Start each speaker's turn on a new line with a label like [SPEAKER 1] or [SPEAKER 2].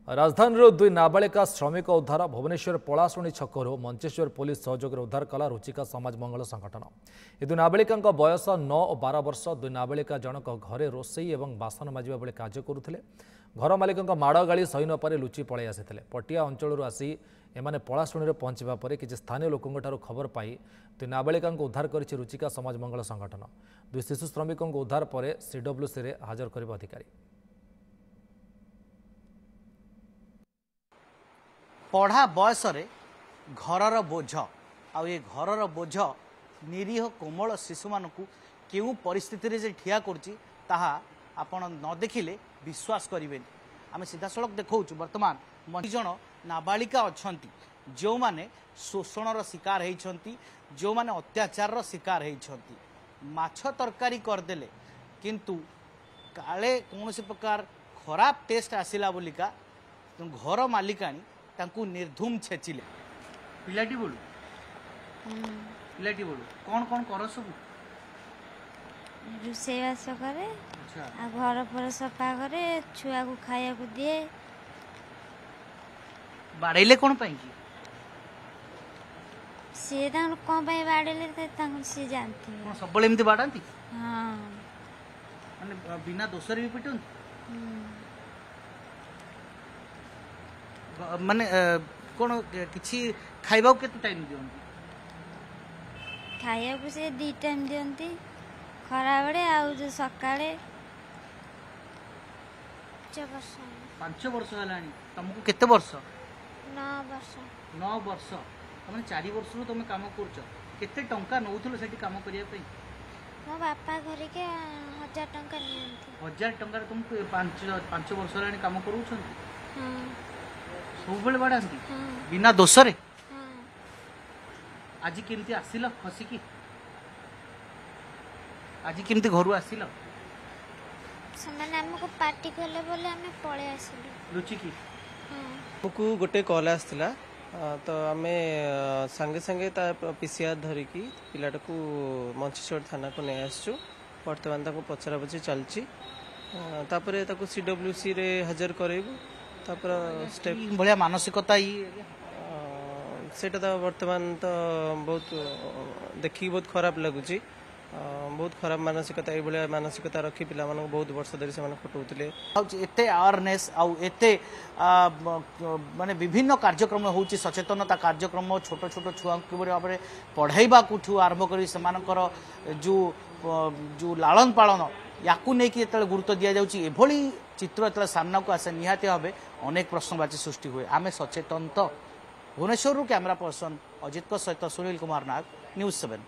[SPEAKER 1] राजधानी दुई नाबालिका श्रमिक उद्धार भुवनेश्वर पलाशुणी छकु मंचेश्वर पुलिस सहयोग उद्धार कला रुचिका समाज मंगल संगठन। ए दुई नाबालिका बयस 9 और 12 वर्ष। दुई नाबालिका जनक घरे रोसई और बासन माजिबा बेले कार्य करुले। घर मालिक माड़ गाड़ी सही नपारे लुचि पलि आसी पटिया अंचल आसी एमाने पलाशुणी पहुंचा पर किसी स्थानीय लोकों खबर पाई दुई नाबालिका उद्धार कर रुचिका समाज मंगल संगठन। दुई शिशु श्रमिक उद्धार पर सीडब्ल्यूसी रे हाजर कर अधिकारी।
[SPEAKER 2] पढ़ा बयस घरर बोझ ये घरर बोझ निरीह कोमल शिशु मान क्यों परिस्थिति से ठिया कर न देखिले विश्वास करें। आम सीधा सड़क देखा बर्तमान जन नाबालिका अच्छा जो माने शोषणर शिकार होती जो माने अत्याचार शिकार होती माछ तरकारी करदेले किंतु काले कौन प्रकार खराब टेस्ट आसला बोलिका घर मालिकाणी तांकु निर्धूम छेचिले। पिलाटी बोलू कौन कौन कर सब
[SPEAKER 3] रोषेईबास करे आ घर पर सफा करे छुआ को खाया को दिए।
[SPEAKER 2] बाड़ेले कौन पाई की
[SPEAKER 3] सी कौन पाई बाड़ेले सी जानती
[SPEAKER 2] कौन सब एमती बाड़ाती।
[SPEAKER 3] हाँ
[SPEAKER 2] माने बिना दोषरे भी पिटन माने कौन किसी खाइबा केते टाइम दियंती
[SPEAKER 3] खाया को से 2 टाइम दियंती खरा बड़े आ जो सकाळे
[SPEAKER 2] 5 वर्ष हलानी तुमको केते वर्ष
[SPEAKER 3] 9 वर्ष
[SPEAKER 2] 9 वर्ष तुम 4 वर्ष तुम काम करछ केते टंका नउथलो सेठी काम करिया पे
[SPEAKER 3] मो बापा घर के 1000 टंका नियंती
[SPEAKER 2] 1000 टंका तुमको 5 वर्ष हलानी काम करूछन।
[SPEAKER 3] हां
[SPEAKER 2] सब बेले बाड़ांती बिना दोषरे।
[SPEAKER 3] हां
[SPEAKER 2] आज केमती आसिल खसिकी आज केमती घर आसिल
[SPEAKER 3] समान हमको पार्टी करले बोले हमें पळे आसिलु
[SPEAKER 2] रुचि की
[SPEAKER 4] हमको गोटे कॉल आसला तो आम सांगे सांगे पीसीआर धरिकी पिलाटा को मंचेश्वर थाना को नहीं आसचु बर्तमान पचरा पची चलची सीडब्ल्यूसी रे हाजर करेबू स्टेप
[SPEAKER 2] भलिया मानसिकता
[SPEAKER 4] सेटा तो बर्तमान तो बहुत देखी बहुत खराब लगुच बहुत खराब मानसिकता ये मानसिकता रखी पिला मानक बहुत वर्ष धरी से खटौले
[SPEAKER 2] एते अवेयरनेस आते माने विभिन्न कार्यक्रम होची सचेतनता कार्यक्रम छोट छोट छुआ किबरे भाव पढ़ाइबा कुठू आरंभ करी समानकर जो जो लालन पालन याकू नहीं कि गुरुत्व दि जाउची एभली चित्र जो सामना को आसे निहाती भाव अनेक प्रश्नवाची सृष्टि हुए। आमे सचेतन तो भुवनेश्वर कैमरा पर्सन अजित सहित सुनील कुमार नाग न्यूज़ 7।